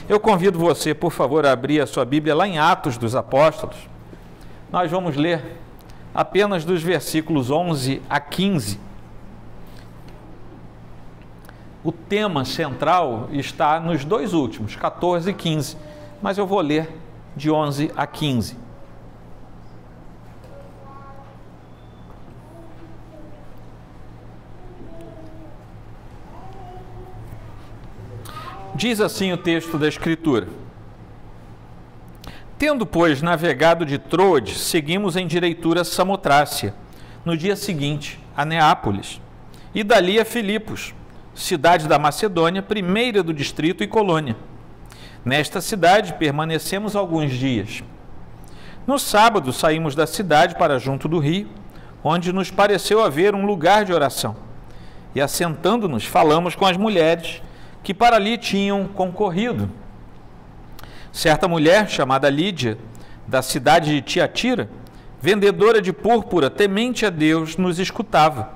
Eu convido você, por favor, a abrir a sua Bíblia lá em Atos dos Apóstolos. Nós vamos ler apenas dos versículos 11 a 15. O tema central está nos dois últimos, 14 e 15, mas eu vou ler de 11 a 15. Diz assim o texto da Escritura: Tendo, pois, navegado de Troade, seguimos em direitura a Samotrácia, no dia seguinte a Neápolis, e dali a Filipos, cidade da Macedônia, primeira do distrito e colônia. Nesta cidade permanecemos alguns dias. No sábado saímos da cidade para junto do rio, onde nos pareceu haver um lugar de oração, e assentando-nos falamos com as mulheres que para ali tinham concorrido. Certa mulher, chamada Lídia, da cidade de Tiatira, vendedora de púrpura, temente a Deus, nos escutava.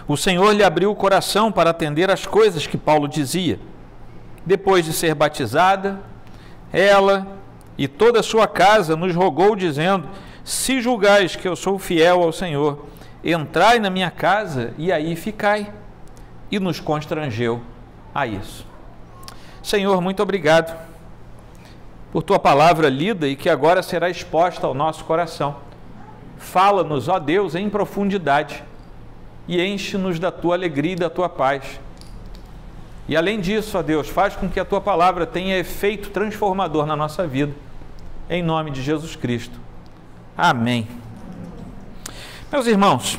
O Senhor lhe abriu o coração para atender às coisas que Paulo dizia. Depois de ser batizada, ela e toda a sua casa nos rogou, dizendo: Se julgais que eu sou fiel ao Senhor, entrai na minha casa e aí ficai. E nos constrangeu a isso. Senhor, muito obrigado por tua palavra lida e que agora será exposta ao nosso coração. Fala-nos, ó Deus, em profundidade e enche-nos da tua alegria e da tua paz. E além disso, ó Deus, faz com que a tua palavra tenha efeito transformador na nossa vida. Em nome de Jesus Cristo. Amém. Meus irmãos,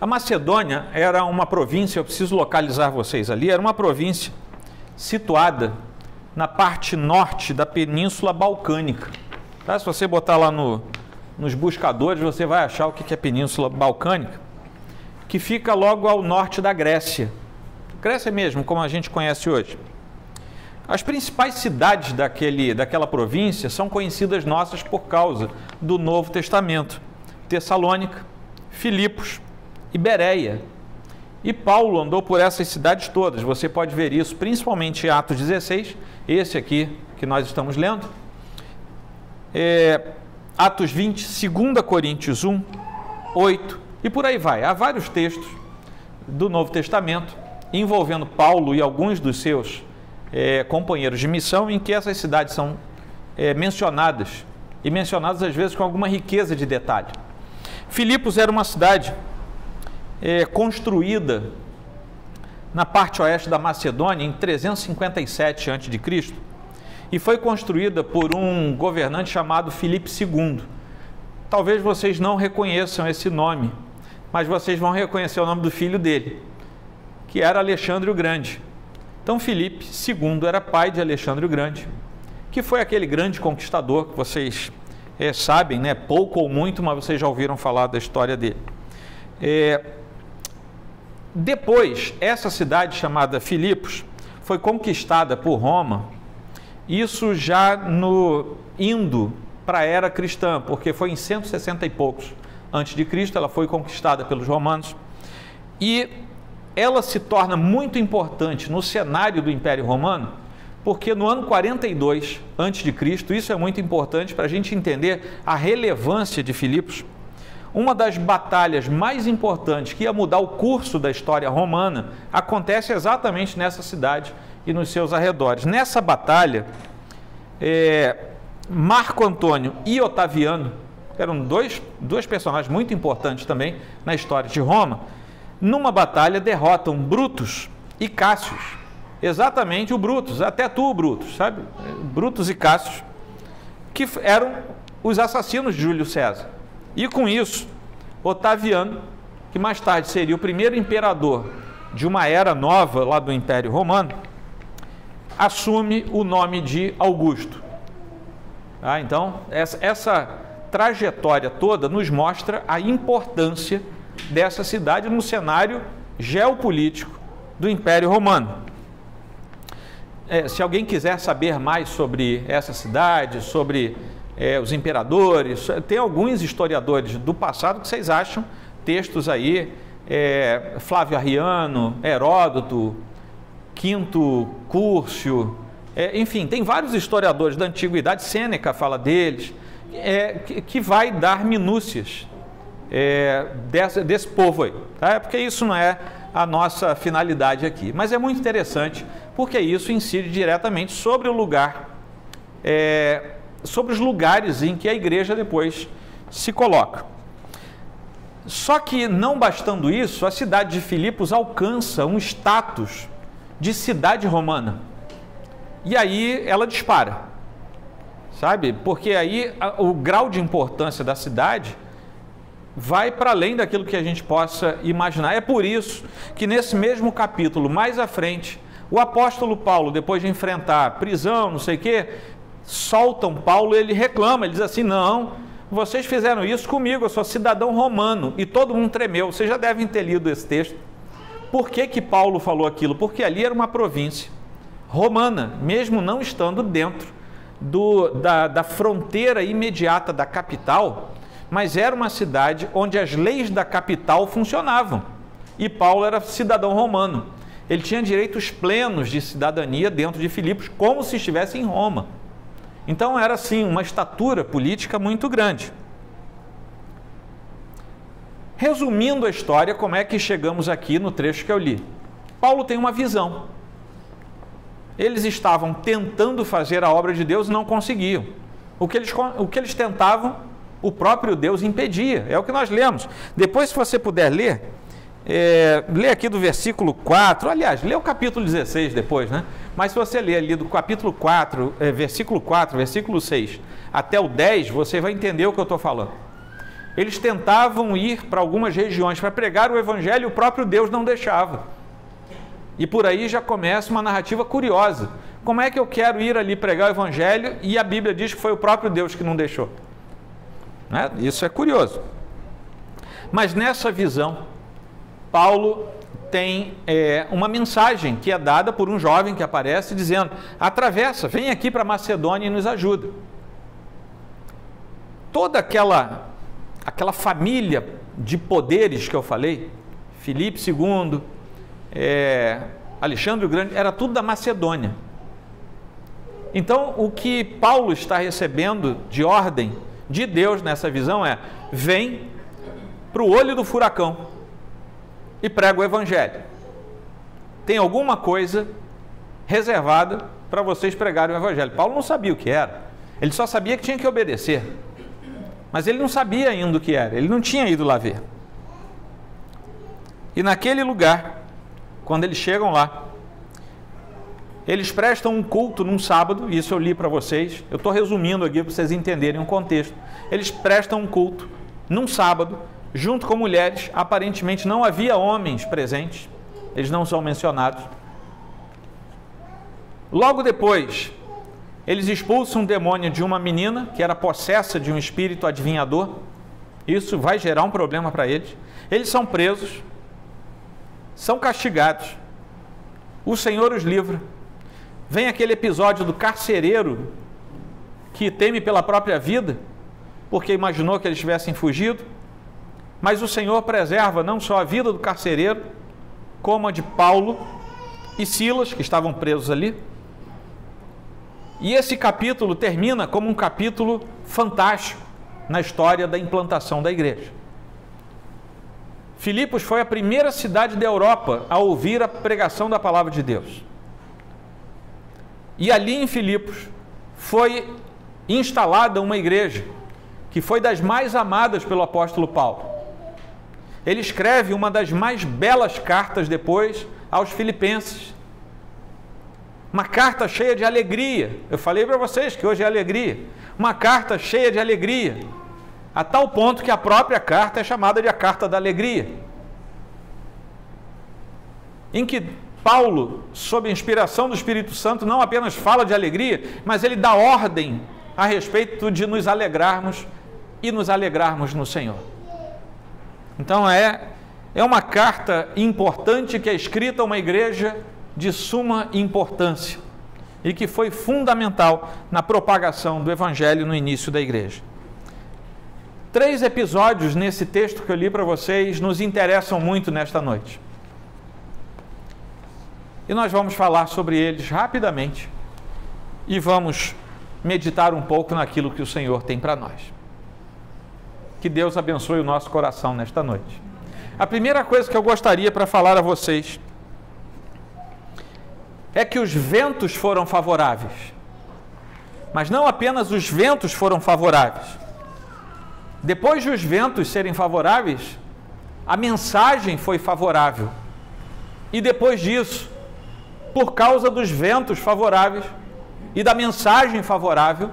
a Macedônia era uma província, eu preciso localizar vocês ali, era uma província situada na parte norte da Península Balcânica. Tá? Se você botar lá nos buscadores, você vai achar o que é Península Balcânica, que fica logo ao norte da Grécia. Grécia mesmo, como a gente conhece hoje. As principais cidades daquela província são conhecidas nossas por causa do Novo Testamento: Tessalônica, Filipos e Bereia. E Paulo andou por essas cidades todas. Você pode ver isso principalmente em Atos 16, esse aqui que nós estamos lendo, Atos 20, 2 Coríntios 1, 8 e por aí vai. Há vários textos do Novo Testamento envolvendo Paulo e alguns dos seus companheiros de missão, em que essas cidades são mencionadas, e mencionadas às vezes com alguma riqueza de detalhe. Filipos era uma cidade construída na parte oeste da Macedônia em 357 a.C. e foi construída por um governante chamado Filipe II. Talvez vocês não reconheçam esse nome, mas vocês vão reconhecer o nome do filho dele, que era Alexandre o Grande. Então Filipe II era pai de Alexandre o Grande, que foi aquele grande conquistador que vocês sabem, né? Pouco ou muito, mas vocês já ouviram falar da história dele. Depois, essa cidade chamada Filipos foi conquistada por Roma, isso já indo para a era cristã, porque foi em 160 e poucos antes de Cristo, ela foi conquistada pelos romanos, e ela se torna muito importante no cenário do Império Romano, porque no ano 42 antes de Cristo, isso é muito importante para a gente entender a relevância de Filipos. Uma das batalhas mais importantes que ia mudar o curso da história romana acontece exatamente nessa cidade e nos seus arredores. Nessa batalha, Marco Antônio e Otaviano, que eram dois personagens muito importantes também na história de Roma, numa batalha derrotam Brutus e Cássius. Exatamente o Brutus, até tu, Brutus, sabe? Brutus e Cássius, que eram os assassinos de Júlio César. E com isso, Otaviano, que mais tarde seria o primeiro imperador de uma era nova lá do Império Romano, assume o nome de Augusto. Então, essa trajetória toda nos mostra a importância dessa cidade no cenário geopolítico do Império Romano. Se alguém quiser saber mais sobre essa cidade, sobre os imperadores, tem alguns historiadores do passado que vocês acham textos aí, Flávio Arriano, Heródoto, Quinto Curcio, enfim, tem vários historiadores da antiguidade, Sêneca fala deles, que vai dar minúcias desse povo aí, tá? Porque isso não é a nossa finalidade aqui, mas é muito interessante porque isso incide diretamente sobre o lugar, sobre os lugares em que a igreja depois se coloca. Só que não bastando isso, a cidade de Filipos alcança um status de cidade romana. E aí ela dispara, sabe? Porque aí o grau de importância da cidade vai para além daquilo que a gente possa imaginar. É por isso que nesse mesmo capítulo, mais à frente, o apóstolo Paulo, depois de enfrentar prisão, não sei o quê, soltam Paulo e ele reclama, ele diz assim, não, vocês fizeram isso comigo, eu sou cidadão romano, e todo mundo tremeu. Vocês já devem ter lido esse texto. Por que Paulo falou aquilo? Porque ali era uma província romana, mesmo não estando dentro da fronteira imediata da capital, mas era uma cidade onde as leis da capital funcionavam. E Paulo era cidadão romano. Ele tinha direitos plenos de cidadania dentro de Filipos, como se estivesse em Roma. Então era assim uma estatura política muito grande. Resumindo a história, como é que chegamos aqui no trecho que eu li? Paulo tem uma visão. Eles estavam tentando fazer a obra de Deus e não conseguiam. O que eles tentavam, o próprio Deus impedia. É o que nós lemos. Depois, se você puder ler, lê aqui do versículo 4, aliás, lê o capítulo 16 depois, né? Mas se você ler ali do capítulo 4, versículo 6, até o 10, você vai entender o que eu estou falando. Eles tentavam ir para algumas regiões para pregar o evangelho e o próprio Deus não deixava. E por aí já começa uma narrativa curiosa. Como é que eu quero ir ali pregar o evangelho e a Bíblia diz que foi o próprio Deus que não deixou? Né? Isso é curioso. Mas nessa visão, Paulo tem uma mensagem que é dada por um jovem que aparece dizendo, atravessa, vem aqui para Macedônia e nos ajuda. Toda aquela família de poderes que eu falei, Filipe II, Alexandre o Grande, era tudo da Macedônia. Então o que Paulo está recebendo de ordem de Deus nessa visão vem para o olho do furacão e prega o evangelho. Tem alguma coisa reservada para vocês pregarem o evangelho. Paulo não sabia o que era, ele só sabia que tinha que obedecer, mas ele não sabia ainda o que era, ele não tinha ido lá ver. E naquele lugar, quando eles chegam lá, eles prestam um culto num sábado, isso eu li para vocês, eu estou resumindo aqui para vocês entenderem o contexto. Eles prestam um culto num sábado, junto com mulheres, aparentemente não havia homens presentes, eles não são mencionados. Logo depois, eles expulsam um demônio de uma menina, que era possessa de um espírito adivinhador, isso vai gerar um problema para eles. Eles são presos, são castigados, o Senhor os livra. Vem aquele episódio do carcereiro que teme pela própria vida, porque imaginou que eles tivessem fugido, mas o Senhor preserva não só a vida do carcereiro, como a de Paulo e Silas, que estavam presos ali. E esse capítulo termina como um capítulo fantástico na história da implantação da igreja. Filipos foi a primeira cidade da Europa a ouvir a pregação da palavra de Deus. E ali em Filipos foi instalada uma igreja que foi das mais amadas pelo apóstolo Paulo. Ele escreve uma das mais belas cartas depois aos filipenses. Uma carta cheia de alegria. Eu falei para vocês que hoje é alegria. Uma carta cheia de alegria. A tal ponto que a própria carta é chamada de a carta da alegria. Em que Paulo, sob a inspiração do Espírito Santo, não apenas fala de alegria, mas ele dá ordem a respeito de nos alegrarmos e nos alegrarmos no Senhor. Então é uma carta importante que é escrita a uma igreja de suma importância e que foi fundamental na propagação do Evangelho no início da igreja. 3 episódios nesse texto que eu li para vocês nos interessam muito nesta noite. E nós vamos falar sobre eles rapidamente e vamos meditar um pouco naquilo que o Senhor tem para nós. Que Deus abençoe o nosso coração nesta noite. A primeira coisa que eu gostaria para falar a vocês é que os ventos foram favoráveis. Mas não apenas os ventos foram favoráveis. Depois de os ventos serem favoráveis, a mensagem foi favorável. E depois disso, por causa dos ventos favoráveis e da mensagem favorável,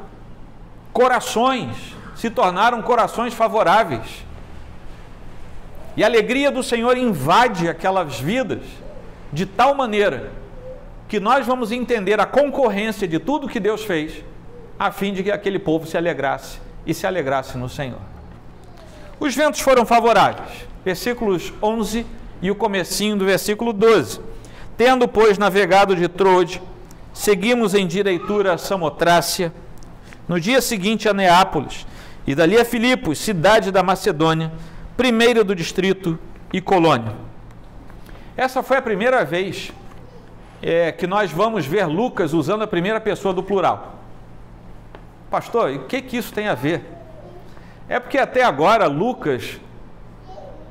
corações se tornaram corações favoráveis. E a alegria do Senhor invade aquelas vidas de tal maneira que nós vamos entender a concorrência de tudo que Deus fez, a fim de que aquele povo se alegrasse e se alegrasse no Senhor. Os ventos foram favoráveis, versículos 11 e o comecinho do versículo 12. Tendo, pois, navegado de Troade, seguimos em direitura a Samotrácia, no dia seguinte a Neápolis, e dali a Filipos, cidade da Macedônia, primeira do distrito e colônia. Essa foi a primeira vez que nós vamos ver Lucas usando a primeira pessoa do plural. Pastor, e o que isso tem a ver? É porque até agora Lucas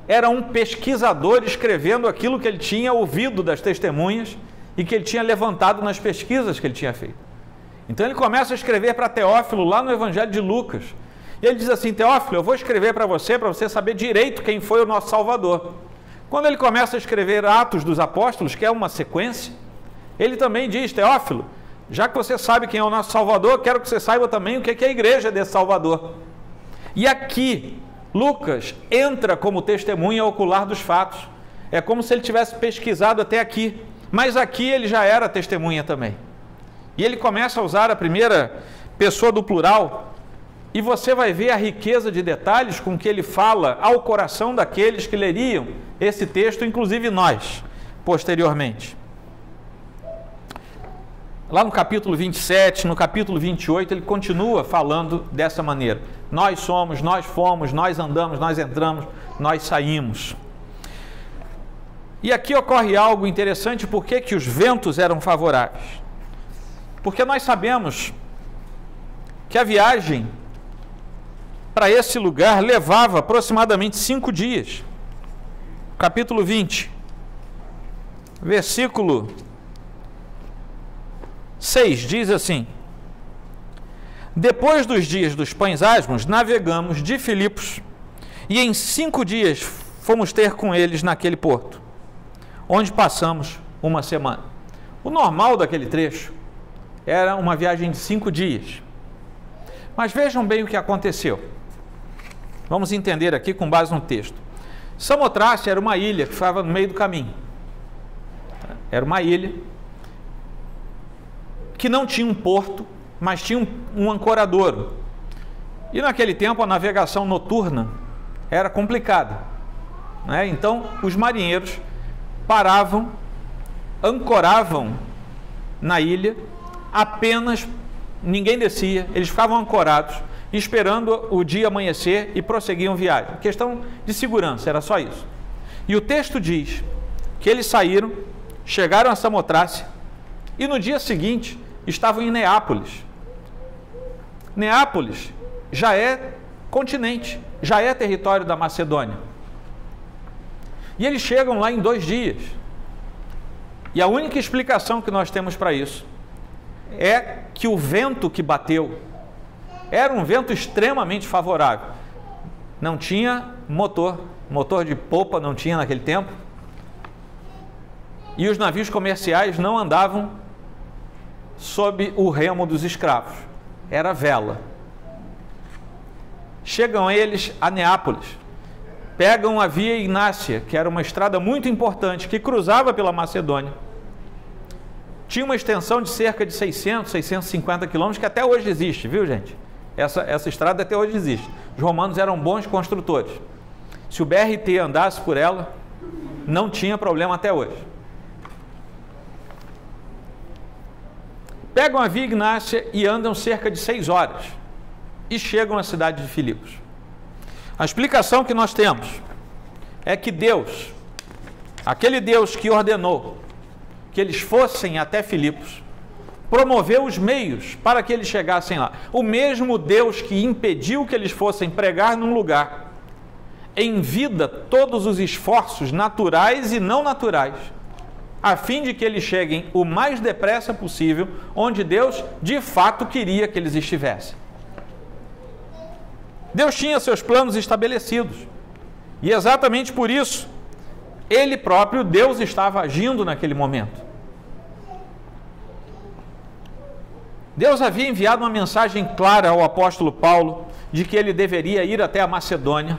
era um pesquisador escrevendo aquilo que ele tinha ouvido das testemunhas e que ele tinha levantado nas pesquisas que ele tinha feito. Então ele começa a escrever para Teófilo lá no Evangelho de Lucas. E ele diz assim: Teófilo, eu vou escrever para você saber direito quem foi o nosso Salvador. Quando ele começa a escrever Atos dos Apóstolos, que é uma sequência, ele também diz: Teófilo, já que você sabe quem é o nosso Salvador, quero que você saiba também o que é a igreja desse Salvador. E aqui, Lucas entra como testemunha ocular dos fatos. É como se ele tivesse pesquisado até aqui, mas aqui ele já era testemunha também. E ele começa a usar a primeira pessoa do plural, e você vai ver a riqueza de detalhes com que ele fala ao coração daqueles que leriam esse texto, inclusive nós, posteriormente. Lá no capítulo 27, no capítulo 28, ele continua falando dessa maneira. Nós somos, nós fomos, nós andamos, nós entramos, nós saímos. E aqui ocorre algo interessante. Por que os ventos eram favoráveis? Porque nós sabemos que a viagem para esse lugar levava aproximadamente 5 dias. Capítulo 20, versículo 6, diz assim: depois dos dias dos pães asmos, navegamos de Filipos, e em 5 dias fomos ter com eles naquele porto, onde passamos uma semana. O normal daquele trecho era uma viagem de 5 dias. Mas vejam bem o que aconteceu. Vamos entender aqui com base no texto. Samotrácia era uma ilha que ficava no meio do caminho. Era uma ilha que não tinha um porto, mas tinha um ancoradouro. E naquele tempo a navegação noturna era complicada, né? Então os marinheiros paravam, ancoravam na ilha, apenas, ninguém descia, eles ficavam ancorados, esperando o dia amanhecer e prosseguiam viagem. Questão de segurança, era só isso. E o texto diz que eles saíram, chegaram a Samotrácia e no dia seguinte estavam em Neápolis. Neápolis já é continente, já é território da Macedônia. E eles chegam lá em 2 dias. E a única explicação que nós temos para isso é que o vento que bateu era um vento extremamente favorável. Não tinha motor de popa não tinha naquele tempo. E os navios comerciais não andavam sob o remo dos escravos. Era vela. Chegam eles a Neápolis. Pegam a Via Ignácia, que era uma estrada muito importante, que cruzava pela Macedônia. Tinha uma extensão de cerca de 600, 650 quilômetros, que até hoje existe, viu, gente? Essa estrada até hoje existe. Os romanos eram bons construtores. Se o BRT andasse por ela, não tinha problema até hoje. Pegam a Via Ignácia e andam cerca de 6 horas e chegam à cidade de Filipos. A explicação que nós temos é que Deus, aquele Deus que ordenou que eles fossem até Filipos, promoveu os meios para que eles chegassem lá. O mesmo Deus que impediu que eles fossem pregar num lugar, envida todos os esforços naturais e não naturais, a fim de que eles cheguem o mais depressa possível onde Deus de fato queria que eles estivessem. Deus tinha seus planos estabelecidos e exatamente por isso Ele próprio, Deus, estava agindo naquele momento. Deus havia enviado uma mensagem clara ao apóstolo Paulo de que ele deveria ir até a Macedônia,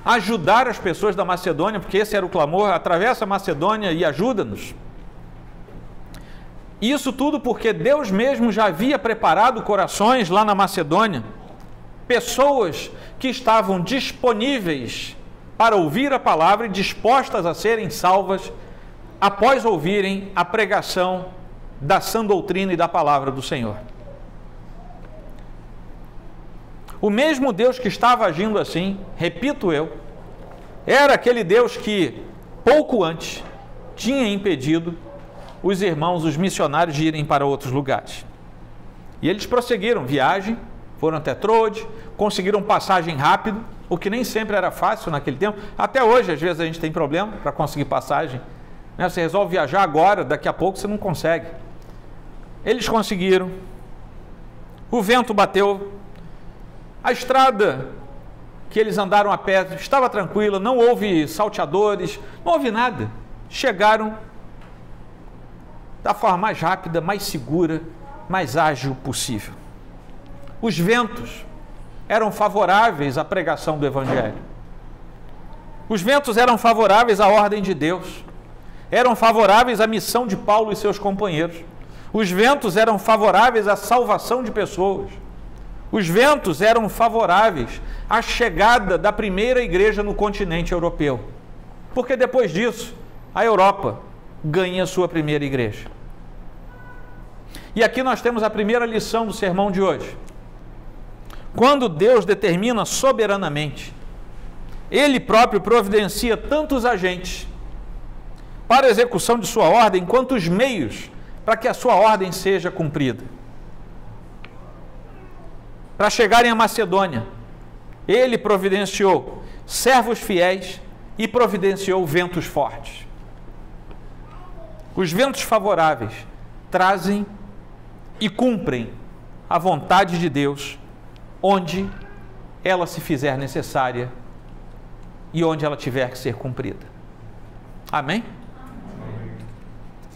ajudar as pessoas da Macedônia, porque esse era o clamor: atravessa a Macedônia e ajuda-nos. Isso tudo porque Deus mesmo já havia preparado corações lá na Macedônia, pessoas que estavam disponíveis para ouvir a palavra e dispostas a serem salvas após ouvirem a pregação da sã doutrina e da palavra do Senhor. O mesmo Deus que estava agindo assim, repito eu, era aquele Deus que pouco antes tinha impedido os irmãos, os missionários, de irem para outros lugares. E eles prosseguiram viagem, foram até Troade, conseguiram passagem rápido, o que nem sempre era fácil naquele tempo. Até hoje, às vezes, a gente tem problema para conseguir passagem. Você resolve viajar agora, daqui a pouco você não consegue. Eles conseguiram. O vento bateu. A estrada que eles andaram a pé estava tranquila, não houve salteadores, não houve nada. Chegaram da forma mais rápida, mais segura, mais ágil possível. Os ventos eram favoráveis à pregação do Evangelho. Os ventos eram favoráveis à ordem de Deus. Eram favoráveis à missão de Paulo e seus companheiros. Os ventos eram favoráveis à salvação de pessoas. Os ventos eram favoráveis à chegada da primeira igreja no continente europeu. Porque depois disso, a Europa ganha a sua primeira igreja. E aqui nós temos a primeira lição do sermão de hoje. Quando Deus determina soberanamente, Ele próprio providencia tantos agentes para a execução de sua ordem, quanto os meios para que a sua ordem seja cumprida. Para chegarem à Macedônia, Ele providenciou servos fiéis e providenciou ventos fortes. Os ventos favoráveis trazem e cumprem a vontade de Deus, onde ela se fizer necessária e onde ela tiver que ser cumprida. Amém?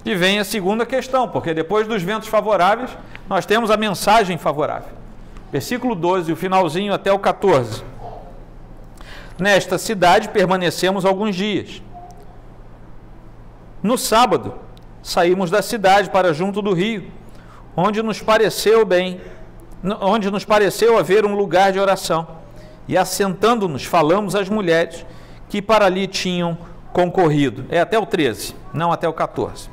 E vem a segunda questão, porque depois dos ventos favoráveis, nós temos a mensagem favorável. Versículo 12, o finalzinho até o 14. Nesta cidade permanecemos alguns dias. No sábado, saímos da cidade para junto do rio, onde nos pareceu haver um lugar de oração. E assentando-nos, falamos às mulheres que para ali tinham concorrido. É até o 13, não até o 14.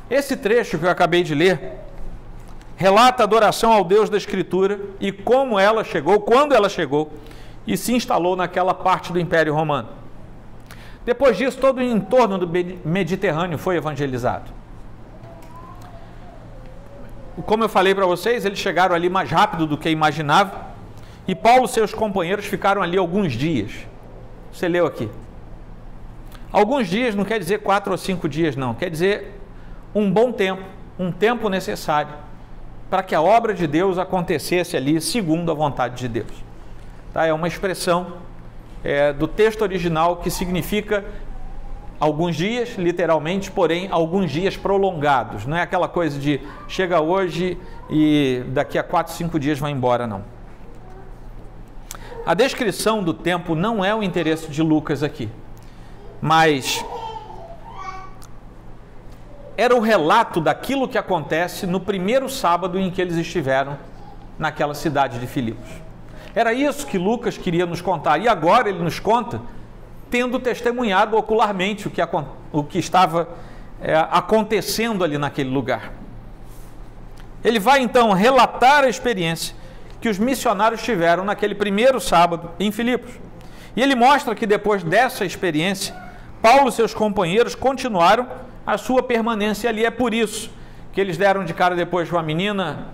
Esse trecho que eu acabei de ler relata a adoração ao Deus da Escritura e como ela chegou, quando ela chegou e se instalou naquela parte do Império Romano. Depois disso, todo o entorno do Mediterrâneo foi evangelizado. Como eu falei para vocês, eles chegaram ali mais rápido do que imaginavam e Paulo e seus companheiros ficaram ali alguns dias. Você leu aqui. Alguns dias não quer dizer 4 ou 5 dias, não. Quer dizer um bom tempo, um tempo necessário para que a obra de Deus acontecesse ali segundo a vontade de Deus. Tá? É uma expressão do texto original que significa alguns dias, literalmente, porém alguns dias prolongados. Não é aquela coisa de chega hoje e daqui a 4, 5 dias vai embora, não. A descrição do tempo não é o interesse de Lucas aqui, mas era o relato daquilo que acontece no primeiro sábado em que eles estiveram naquela cidade de Filipos. Era isso que Lucas queria nos contar, e agora ele nos conta tendo testemunhado ocularmente o que estava acontecendo ali naquele lugar. Ele vai então relatar a experiência que os missionários tiveram naquele primeiro sábado em Filipos. E ele mostra que depois dessa experiência, Paulo e seus companheiros continuaram a sua permanência ali. É por isso que eles deram de cara depois com uma menina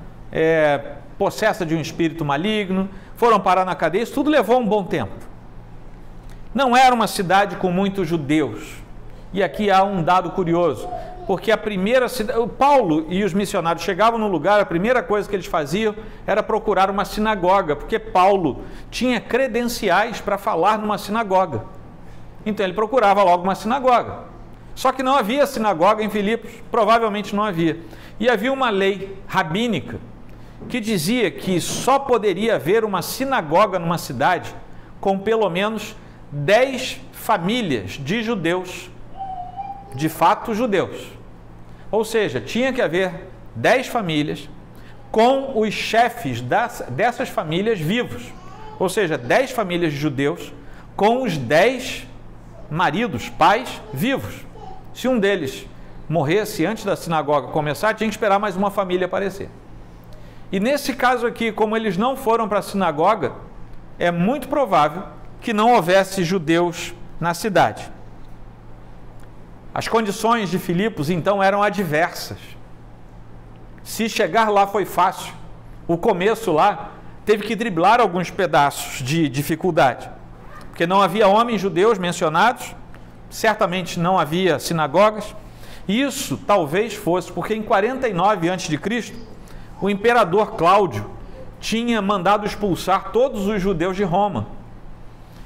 possessa de um espírito maligno, foram parar na cadeia. Isso tudo levou um bom tempo. Não era uma cidade com muitos judeus. E aqui há um dado curioso, porque a primeira cidade, Paulo e os missionários chegavam no lugar, a primeira coisa que eles faziam era procurar uma sinagoga, porque Paulo tinha credenciais para falar numa sinagoga. Então ele procurava logo uma sinagoga. Só que não havia sinagoga em Filipos, provavelmente não havia. E havia uma lei rabínica que dizia que só poderia haver uma sinagoga numa cidade com pelo menos 10 famílias de judeus, de fato judeus. Ou seja, tinha que haver 10 famílias com os chefes dessas famílias vivos. Ou seja, 10 famílias de judeus com os 10 maridos, pais vivos. Se um deles morresse antes da sinagoga começar, tinha que esperar mais uma família aparecer. E nesse caso aqui, como eles não foram para a sinagoga, é muito provável que não houvesse judeus na cidade. As condições de Filipos, então, eram adversas. Se chegar lá foi fácil, o começo lá teve que driblar alguns pedaços de dificuldade, porque não havia homens judeus mencionados, certamente não havia sinagogas. Isso talvez fosse porque em 49 a.C., o imperador Cláudio tinha mandado expulsar todos os judeus de Roma.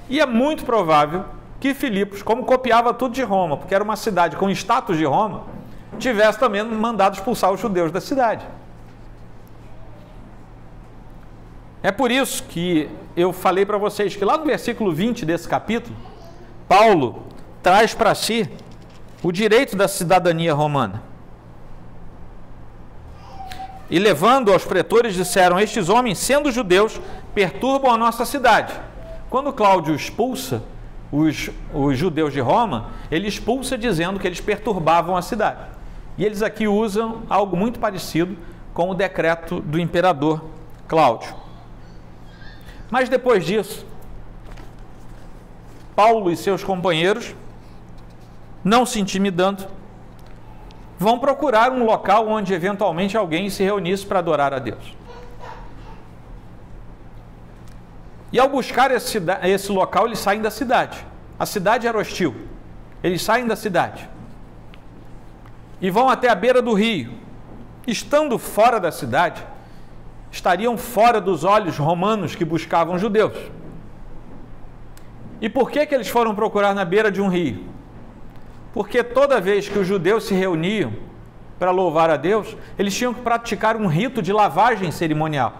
E é muito provável que Filipos, como copiava tudo de Roma, porque era uma cidade com status de Roma, tivesse também mandado expulsar os judeus da cidade. É por isso que eu falei para vocês que lá no versículo 20 desse capítulo, Paulo traz para si o direito da cidadania romana. E levando aos pretores disseram: estes homens, sendo judeus, perturbam a nossa cidade. Quando Cláudio expulsa os judeus de Roma, ele expulsa dizendo que eles perturbavam a cidade. E eles aqui usam algo muito parecido com o decreto do imperador Cláudio. Mas depois disso, Paulo e seus companheiros, não se intimidando, vão procurar um local onde eventualmente alguém se reunisse para adorar a Deus. E ao buscar esse local, eles saem da cidade. A cidade era hostil. Eles saem da cidade e vão até a beira do rio. Estando fora da cidade, estariam fora dos olhos romanos que buscavam judeus. E por que eles foram procurar na beira de um rio? Porque toda vez que os judeus se reuniam para louvar a Deus, eles tinham que praticar um rito de lavagem cerimonial.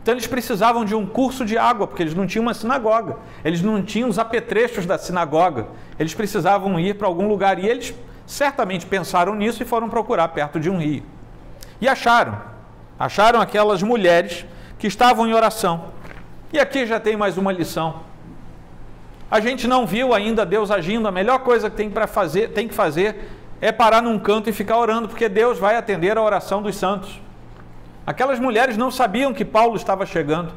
Então eles precisavam de um curso de água, porque eles não tinham uma sinagoga, eles não tinham os apetrechos da sinagoga, eles precisavam ir para algum lugar, e eles certamente pensaram nisso e foram procurar perto de um rio. E acharam aquelas mulheres que estavam em oração. E aqui já tem mais uma lição. A gente não viu ainda Deus agindo, a melhor coisa que tem que fazer é parar num canto e ficar orando, porque Deus vai atender a oração dos santos. Aquelas mulheres não sabiam que Paulo estava chegando,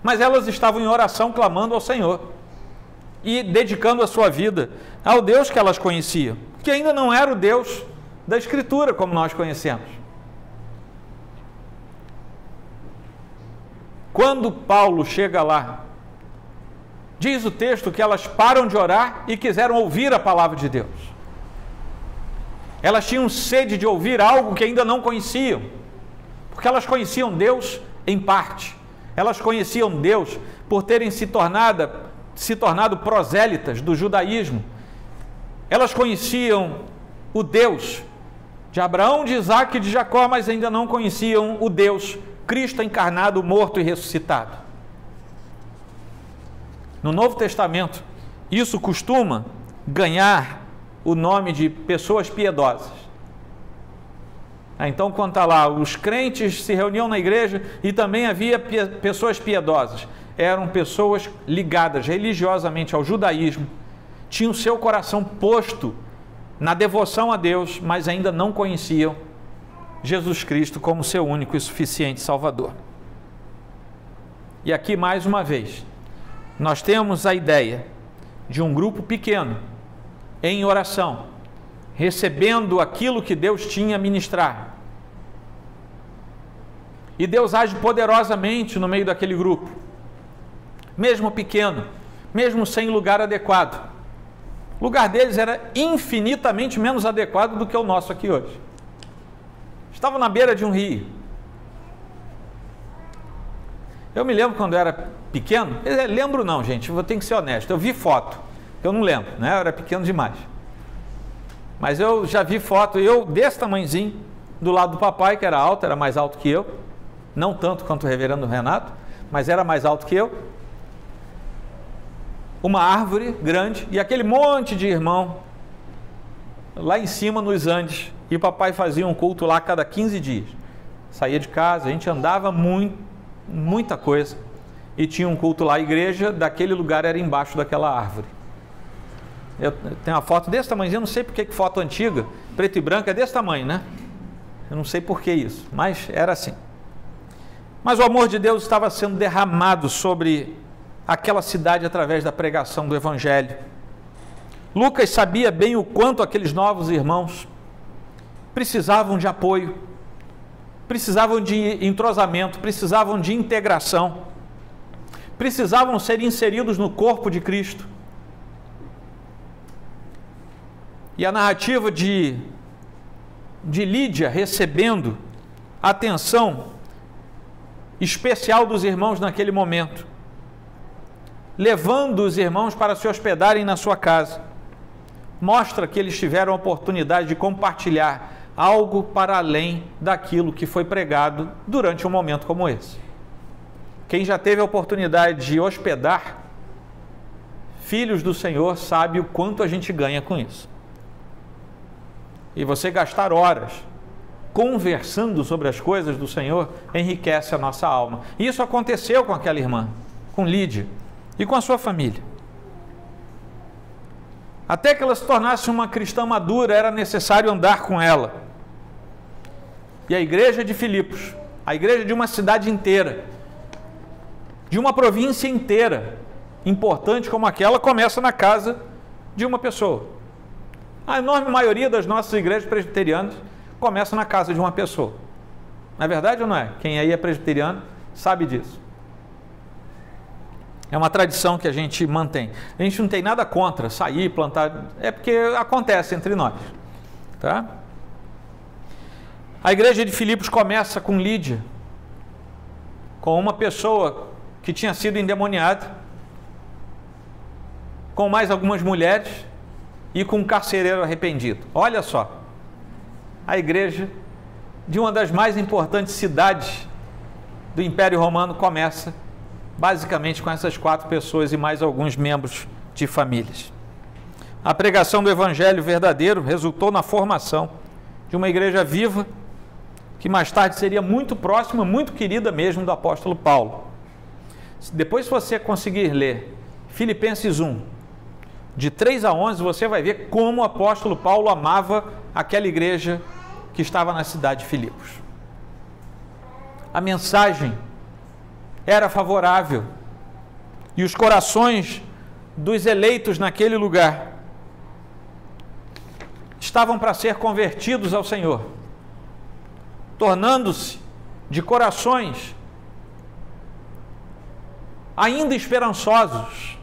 mas elas estavam em oração clamando ao Senhor e dedicando a sua vida ao Deus que elas conheciam, que ainda não era o Deus da Escritura como nós conhecemos. Quando Paulo chega lá, diz o texto que elas param de orar e quiseram ouvir a palavra de Deus. Elas tinham sede de ouvir algo que ainda não conheciam, porque elas conheciam Deus em parte. Elas conheciam Deus por terem se tornado prosélitas do judaísmo. Elas conheciam o Deus de Abraão, de Isaac e de Jacó, mas ainda não conheciam o Deus, Cristo encarnado, morto e ressuscitado. No Novo Testamento, isso costuma ganhar o nome de pessoas piedosas. Então, quando está lá, os crentes se reuniam na igreja e também havia pessoas piedosas. Eram pessoas ligadas religiosamente ao judaísmo, tinham seu coração posto na devoção a Deus, mas ainda não conheciam Jesus Cristo como seu único e suficiente Salvador. E aqui, mais uma vez, nós temos a ideia de um grupo pequeno, em oração, recebendo aquilo que Deus tinha a ministrar. E Deus age poderosamente no meio daquele grupo, mesmo pequeno, mesmo sem lugar adequado. O lugar deles era infinitamente menos adequado do que o nosso aqui hoje. Estavam na beira de um rio. Eu me lembro quando eu era pequeno, lembro não, gente, eu tenho que ser honesto, eu vi foto, eu não lembro, né? Eu era pequeno demais. Mas eu já vi foto, eu desse tamanhozinho, do lado do papai, que era alto, era mais alto que eu, não tanto quanto o reverendo Renato, mas era mais alto que eu. Uma árvore grande e aquele monte de irmão lá em cima nos Andes, e o papai fazia um culto lá a cada 15 dias. Saía de casa, a gente andava muita coisa, e tinha um culto lá. A igreja daquele lugar era embaixo daquela árvore. Eu tenho uma foto desse tamanho, eu não sei porque que foto antiga, preto e branco, é desse tamanho, né? Eu não sei por que isso, mas era assim. Mas o amor de Deus estava sendo derramado sobre aquela cidade através da pregação do Evangelho. Lucas sabia bem o quanto aqueles novos irmãos precisavam de apoio, precisavam de entrosamento, precisavam de integração, precisavam ser inseridos no corpo de Cristo. E a narrativa de Lídia recebendo a atenção especial dos irmãos naquele momento, levando os irmãos para se hospedarem na sua casa, mostra que eles tiveram a oportunidade de compartilhar algo para além daquilo que foi pregado durante um momento como esse. Quem já teve a oportunidade de hospedar filhos do Senhor sabe o quanto a gente ganha com isso. E você gastar horas conversando sobre as coisas do Senhor enriquece a nossa alma. E isso aconteceu com aquela irmã, com Lídia, e com a sua família. Até que ela se tornasse uma cristã madura, era necessário andar com ela. E a igreja de Filipos, a igreja de uma cidade inteira, de uma província inteira, importante como aquela, começa na casa de uma pessoa. A enorme maioria das nossas igrejas presbiterianas começa na casa de uma pessoa. Não é verdade ou não é? Quem aí é presbiteriano sabe disso. É uma tradição que a gente mantém. A gente não tem nada contra sair, plantar, é porque acontece entre nós, tá? A igreja de Filipos começa com Lídia, com uma pessoa que tinha sido endemoniada, com mais algumas mulheres e com um carcereiro arrependido. Olha só, a igreja de uma das mais importantes cidades do Império Romano começa basicamente com essas 4 pessoas e mais alguns membros de famílias. A pregação do Evangelho verdadeiro resultou na formação de uma igreja viva, que mais tarde seria muito próxima, muito querida mesmo do apóstolo Paulo. Depois, se você conseguir ler Filipenses 1, de 3 a 11, você vai ver como o apóstolo Paulo amava aquela igreja que estava na cidade de Filipos. A mensagem era favorável e os corações dos eleitos naquele lugar estavam para ser convertidos ao Senhor, tornando-se de corações ainda esperançosos,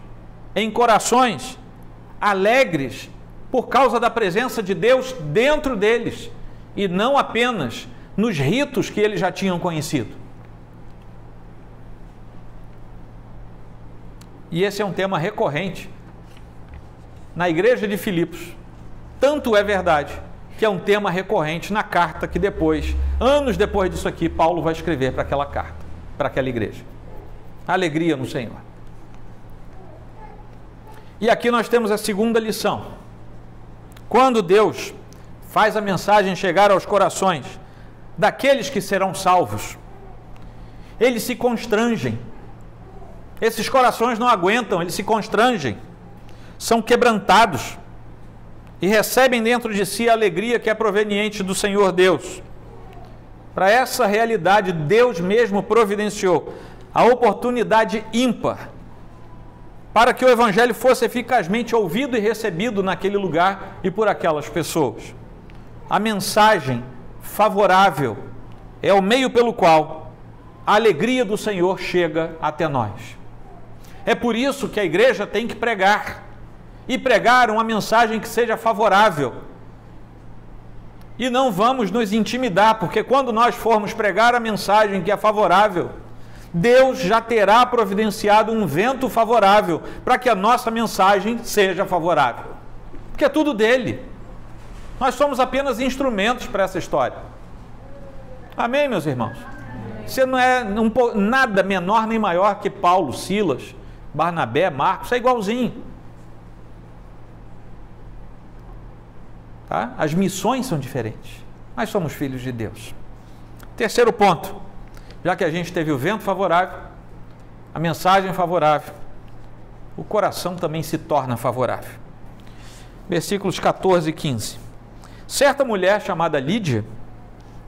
em corações alegres por causa da presença de Deus dentro deles e não apenas nos ritos que eles já tinham conhecido. E esse é um tema recorrente na igreja de Filipos. Tanto é verdade que é um tema recorrente na carta que depois, anos depois disso aqui, Paulo vai escrever para aquela carta, para aquela igreja. Alegria no Senhor. E aqui nós temos a segunda lição. Quando Deus faz a mensagem chegar aos corações daqueles que serão salvos, eles se constrangem. Esses corações não aguentam, eles se constrangem, são quebrantados e recebem dentro de si a alegria que é proveniente do Senhor Deus. Para essa realidade, Deus mesmo providenciou a oportunidade ímpar para que o evangelho fosse eficazmente ouvido e recebido naquele lugar e por aquelas pessoas. A mensagem favorável é o meio pelo qual a alegria do Senhor chega até nós. É por isso que a igreja tem que pregar, e pregar uma mensagem que seja favorável. E não vamos nos intimidar, porque quando nós formos pregar a mensagem que é favorável, Deus já terá providenciado um vento favorável para que a nossa mensagem seja favorável. Porque é tudo dele. Nós somos apenas instrumentos para essa história. Amém, meus irmãos? Você não é nada menor nem maior que Paulo, Silas, Barnabé, Marcos, é igualzinho. Tá? As missões são diferentes, mas somos filhos de Deus. Terceiro ponto, já que a gente teve o vento favorável, a mensagem favorável, o coração também se torna favorável. Versículos 14 e 15. Certa mulher chamada Lídia,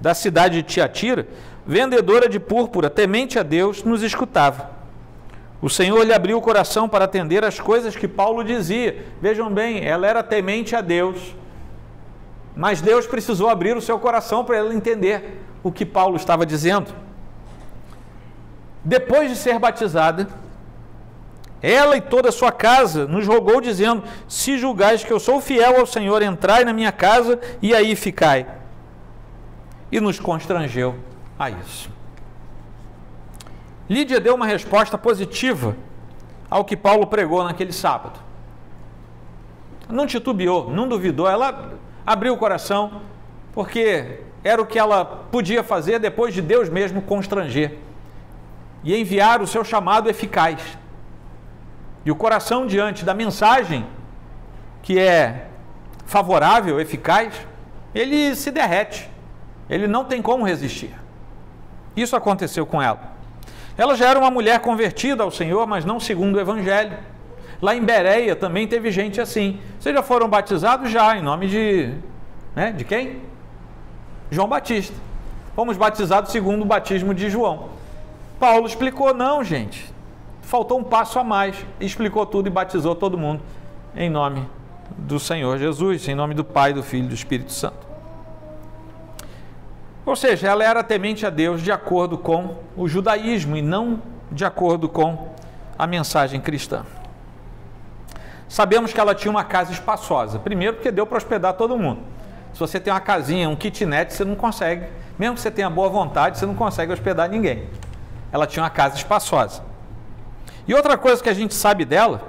da cidade de Tiatira, vendedora de púrpura, temente a Deus, nos escutava. O Senhor lhe abriu o coração para atender às coisas que Paulo dizia. Vejam bem, ela era temente a Deus, mas Deus precisou abrir o seu coração para ela entender o que Paulo estava dizendo. Depois de ser batizada, ela e toda a sua casa nos rogou, dizendo: se julgais que eu sou fiel ao Senhor, entrai na minha casa e aí ficai. E nos constrangeu a isso. Lídia deu uma resposta positiva ao que Paulo pregou naquele sábado. Não titubeou, não duvidou, ela abriu o coração, porque era o que ela podia fazer depois de Deus mesmo constranger e enviar o seu chamado eficaz. E o coração, diante da mensagem que é favorável, eficaz, ele se derrete, ele não tem como resistir. Isso aconteceu com ela. Ela já era uma mulher convertida ao Senhor, mas não segundo o Evangelho. Lá em Bereia também teve gente assim. Vocês já foram batizados? Já, em nome de quem? João Batista. Fomos batizados segundo o batismo de João. Paulo explicou: não, gente, faltou um passo a mais. Explicou tudo e batizou todo mundo em nome do Senhor Jesus, em nome do Pai, do Filho e do Espírito Santo. Ou seja, ela era temente a Deus de acordo com o judaísmo e não de acordo com a mensagem cristã. Sabemos que ela tinha uma casa espaçosa. Primeiro, porque deu para hospedar todo mundo. Se você tem uma casinha, um kitnet, você não consegue, mesmo que você tenha boa vontade, você não consegue hospedar ninguém. Ela tinha uma casa espaçosa. E outra coisa que a gente sabe dela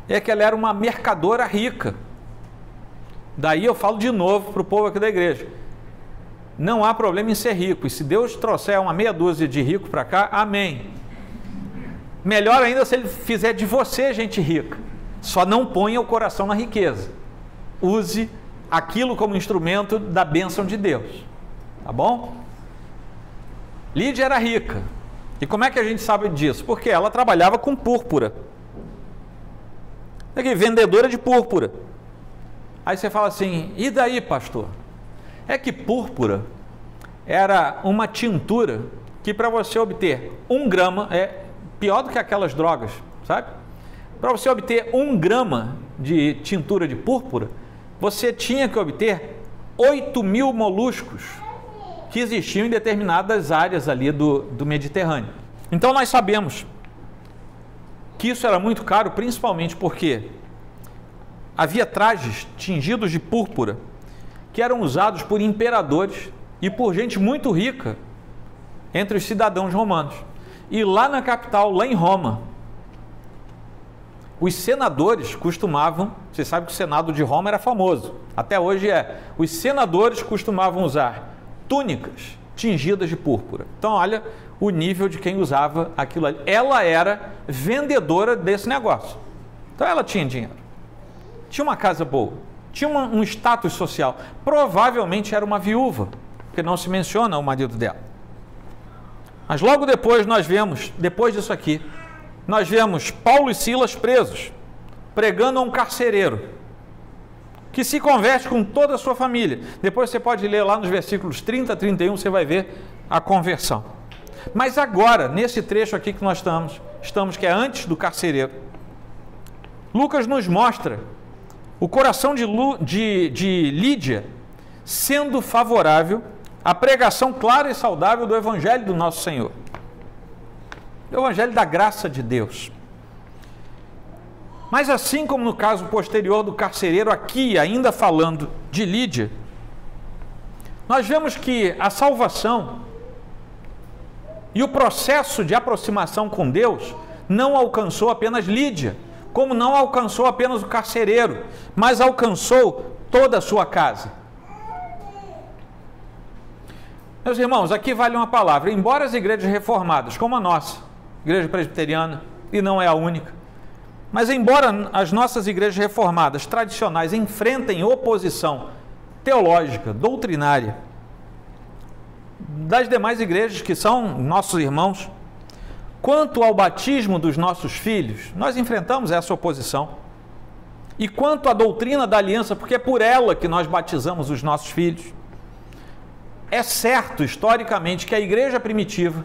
é que ela era uma mercadora rica. Daí eu falo de novo para o povo aqui da igreja: não há problema em ser rico, e se Deus trouxer uma meia dúzia de rico para cá, amém. Melhor ainda se ele fizer de você gente rica. Só não ponha o coração na riqueza. Use aquilo como instrumento da bênção de Deus. Tá bom? Lídia era rica. E como é que a gente sabe disso? Porque ela trabalhava com púrpura. Aqui, vendedora de púrpura. Aí você fala assim: e daí, pastor? É que púrpura era uma tintura que, para você obter 1 grama, é pior do que aquelas drogas, sabe? Para você obter 1 grama de tintura de púrpura, você tinha que obter 8.000 moluscos que existiam em determinadas áreas ali do Mediterrâneo. Então nós sabemos que isso era muito caro, principalmente porque havia trajes tingidos de púrpura que eram usados por imperadores e por gente muito rica entre os cidadãos romanos. E lá na capital, lá em Roma, os senadores costumavam, você sabe que o Senado de Roma era famoso, até hoje é, os senadores costumavam usar túnicas tingidas de púrpura. Então olha o nível de quem usava aquilo ali. Ela era vendedora desse negócio. Então ela tinha dinheiro, tinha uma casa boa, tinha um status social, provavelmente era uma viúva, porque não se menciona o marido dela. Mas logo depois nós vemos, depois disso aqui, nós vemos Paulo e Silas presos, pregando a um carcereiro, que se converte com toda a sua família. Depois você pode ler lá nos versículos 30 a 31, você vai ver a conversão. Mas agora, nesse trecho aqui que nós estamos que é antes do carcereiro, Lucas nos mostra o coração de Lídia sendo favorável à pregação clara e saudável do Evangelho do nosso Senhor. O Evangelho da graça de Deus. Mas assim como no caso posterior do carcereiro, aqui ainda falando de Lídia, nós vemos que a salvação e o processo de aproximação com Deus não alcançou apenas Lídia, como não alcançou apenas o carcereiro, mas alcançou toda a sua casa. Meus irmãos, aqui vale uma palavra. Embora as igrejas reformadas, como a nossa, igreja presbiteriana, e não é a única, mas embora as nossas igrejas reformadas tradicionais enfrentem oposição teológica, doutrinária, das demais igrejas que são nossos irmãos, quanto ao batismo dos nossos filhos, nós enfrentamos essa oposição. E quanto à doutrina da aliança, porque é por ela que nós batizamos os nossos filhos, é certo historicamente que a igreja primitiva,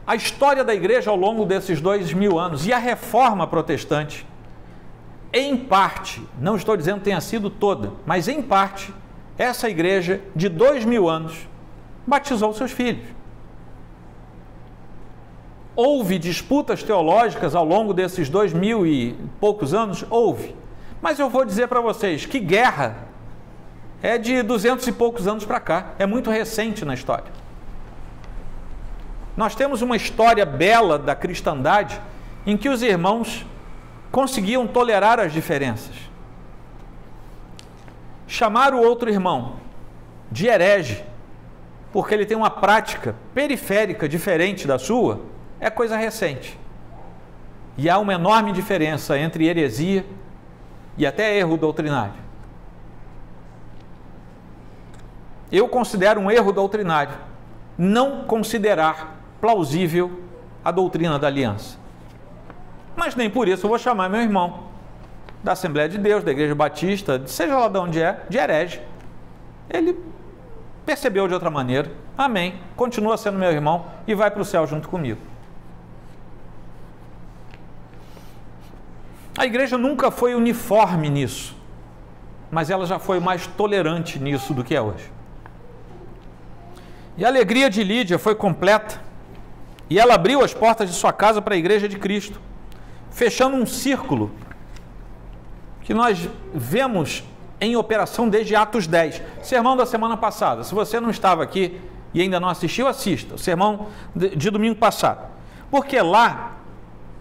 a história da igreja ao longo desses 2000 anos e a reforma protestante, em parte, não estou dizendo que tenha sido toda, mas em parte, essa igreja de 2000 anos batizou seus filhos. Houve disputas teológicas ao longo desses 2000 e poucos anos? Houve. Mas eu vou dizer para vocês que guerra é de 200 e poucos anos para cá. É muito recente na história. Nós temos uma história bela da cristandade em que os irmãos conseguiam tolerar as diferenças. Chamar o outro irmão de herege, porque ele tem uma prática periférica diferente da sua, é coisa recente. E há uma enorme diferença entre heresia e até erro doutrinário. Eu considero um erro doutrinário não considerar plausível a doutrina da aliança. Mas nem por isso eu vou chamar meu irmão da Assembleia de Deus, da Igreja Batista, seja lá de onde é, de herege. Ele percebeu de outra maneira. Amém. Continua sendo meu irmão e vai para o céu junto comigo. A igreja nunca foi uniforme nisso, mas ela já foi mais tolerante nisso do que é hoje. E a alegria de Lídia foi completa, e ela abriu as portas de sua casa para a igreja de Cristo, fechando um círculo que nós vemos em operação desde Atos 10. Sermão da semana passada. Se você não estava aqui e ainda não assistiu, assista. O sermão de domingo passado. Porque lá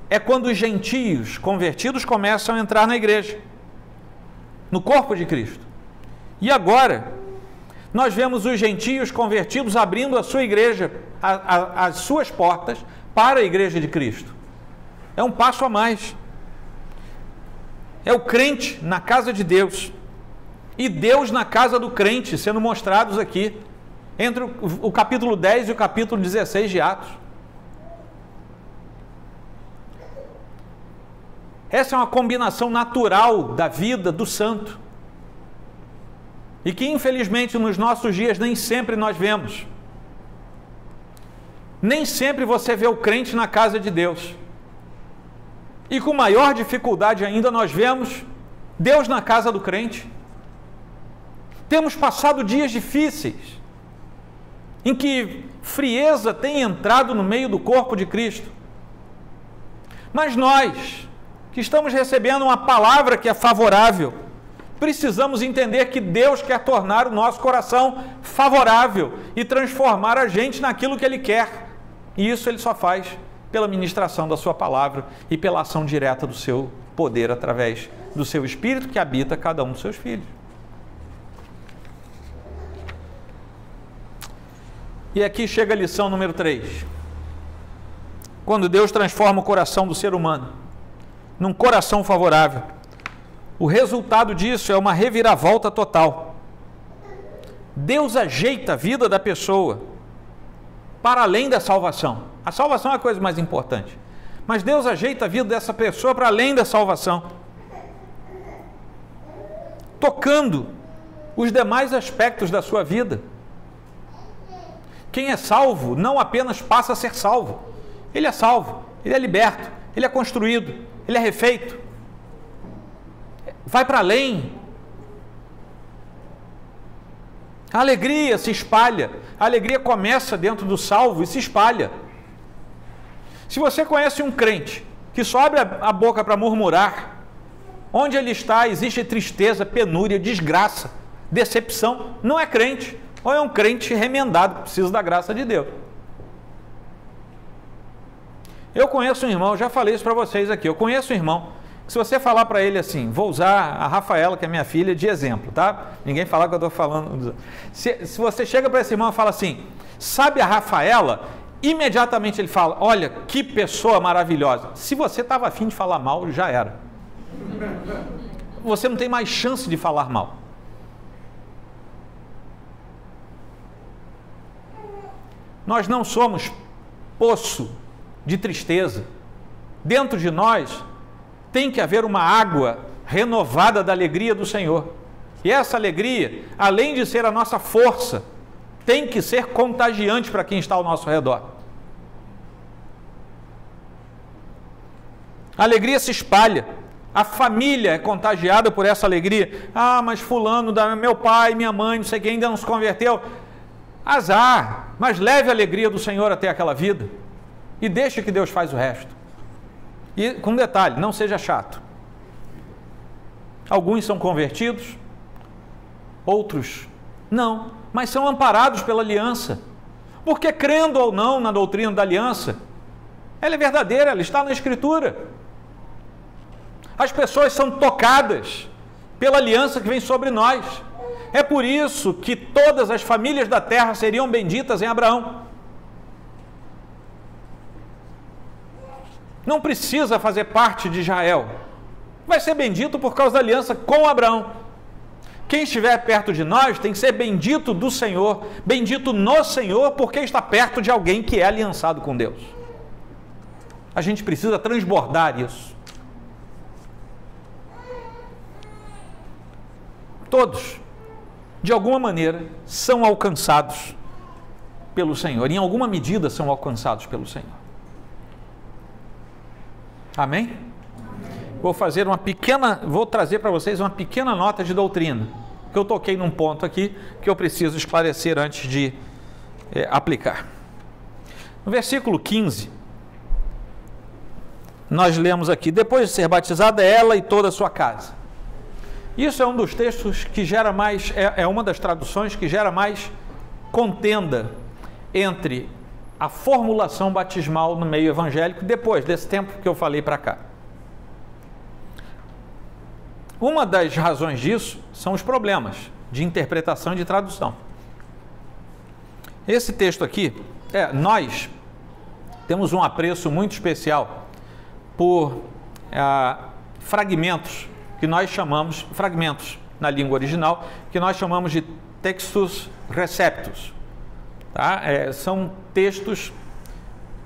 é quando os gentios convertidos começam a entrar na igreja, no corpo de Cristo. E agora, nós vemos os gentios convertidos abrindo a sua igreja, as suas portas para a igreja de Cristo. É um passo a mais. É o crente na casa de Deus e Deus na casa do crente sendo mostrados aqui, entre o capítulo 10 e o capítulo 16 de Atos. Essa é uma combinação natural da vida do santo e que infelizmente nos nossos dias nem sempre nós vemos. Nem sempre você vê o crente na casa de Deus. E com maior dificuldade ainda nós vemos Deus na casa do crente. Temos passado dias difíceis, em que frieza tem entrado no meio do corpo de Cristo. Mas nós, que estamos recebendo uma palavra que é favorável, precisamos entender que Deus quer tornar o nosso coração favorável e transformar a gente naquilo que Ele quer. E isso Ele só faz pela ministração da sua palavra e pela ação direta do seu poder através do seu Espírito que habita cada um dos seus filhos. E aqui chega a lição número 3. Quando Deus transforma o coração do ser humano num coração favorável, o resultado disso é uma reviravolta total. Deus ajeita a vida da pessoa para além da salvação. A salvação é a coisa mais importante. Mas Deus ajeita a vida dessa pessoa para além da salvação, tocando os demais aspectos da sua vida. Quem é salvo não apenas passa a ser salvo, ele é salvo, ele é liberto, ele é construído, ele é refeito. Vai para além. A alegria se espalha. A alegria começa dentro do salvo e se espalha. Se você conhece um crente que só abre a boca para murmurar, onde ele está existe tristeza, penúria, desgraça, decepção, não é crente. Ou é um crente remendado que precisa da graça de Deus. Eu conheço um irmão, já falei isso para vocês aqui, eu conheço um irmão, que se você falar para ele assim, vou usar a Rafaela, que é minha filha, de exemplo, tá? Ninguém falar que eu estou falando. Se você chega para esse irmão e fala assim, sabe a Rafaela? Imediatamente ele fala, olha, que pessoa maravilhosa. Se você estava afim de falar mal, já era. Você não tem mais chance de falar mal. Nós não somos poço de tristeza. Dentro de nós tem que haver uma água renovada da alegria do Senhor. E essa alegria, além de ser a nossa força, tem que ser contagiante para quem está ao nosso redor. A alegria se espalha. A família é contagiada por essa alegria. Ah, mas fulano, meu pai, minha mãe, não sei quem, ainda não se converteu. Azar, mas leve a alegria do Senhor até aquela vida e deixe que Deus faz o resto. E com detalhe, não seja chato. Alguns são convertidos, outros não, mas são amparados pela aliança, porque crendo ou não na doutrina da aliança, ela é verdadeira, ela está na Escritura. As pessoas são tocadas pela aliança que vem sobre nós. É por isso que todas as famílias da terra seriam benditas em Abraão. Não precisa fazer parte de Israel. Vai ser bendito por causa da aliança com Abraão. Quem estiver perto de nós tem que ser bendito do Senhor, bendito no Senhor, porque está perto de alguém que é aliançado com Deus. A gente precisa transbordar isso. Todos, de alguma maneira, são alcançados pelo Senhor. Em alguma medida são alcançados pelo Senhor. Amém? Vou trazer para vocês uma pequena nota de doutrina, que eu toquei num ponto aqui que eu preciso esclarecer antes de aplicar. No versículo 15, nós lemos aqui, depois de ser batizada ela e toda a sua casa. Isso é um dos textos que gera mais, uma das traduções que gera mais contenda entre a formulação batismal no meio evangélico, depois desse tempo que eu falei para cá. Uma das razões disso são os problemas de interpretação e de tradução. Esse texto aqui, nós temos um apreço muito especial por fragmentos que nós chamamos, fragmentos na língua original, que nós chamamos de textus receptus. Tá? São textos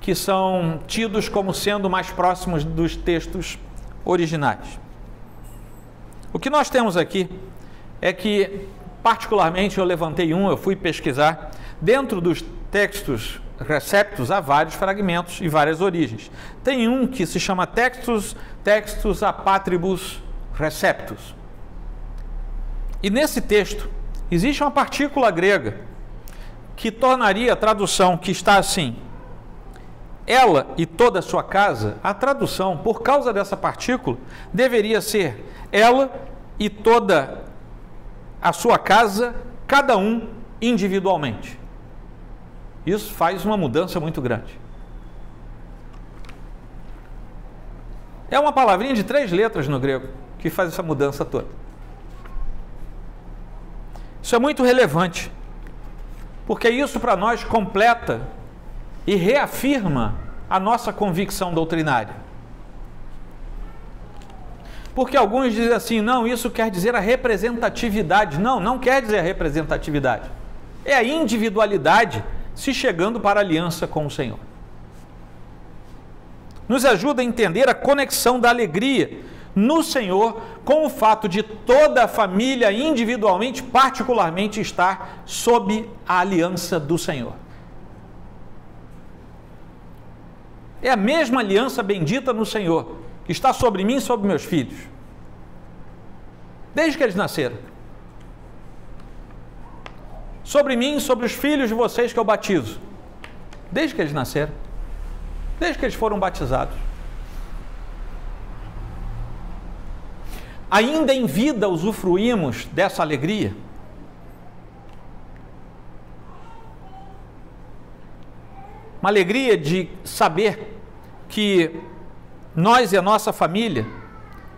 que são tidos como sendo mais próximos dos textos originais. O que nós temos aqui é que, particularmente, eu fui pesquisar, dentro dos textos receptus há vários fragmentos e várias origens. Tem um que se chama textus apatribus receptus. E nesse texto existe uma partícula grega que tornaria a tradução que está assim, ela e toda a sua casa, a tradução, por causa dessa partícula, deveria ser ela e toda a sua casa, cada um individualmente. Isso faz uma mudança muito grande. É uma palavrinha de 3 letras no grego que faz essa mudança toda. Isso é muito relevante, porque isso para nós completa e reafirma a nossa convicção doutrinária. Porque alguns dizem assim, não, isso quer dizer a representatividade. Não, não quer dizer a representatividade. É a individualidade se chegando para a aliança com o Senhor. Nos ajuda a entender a conexão da alegria no Senhor com o fato de toda a família individualmente, particularmente, estar sob a aliança do Senhor. É a mesma aliança bendita no Senhor, que está sobre mim e sobre meus filhos, desde que eles nasceram. Sobre mim e sobre os filhos de vocês que eu batizo, desde que eles nasceram, desde que eles foram batizados. Ainda em vida usufruímos dessa alegria. Uma alegria de saber que nós e a nossa família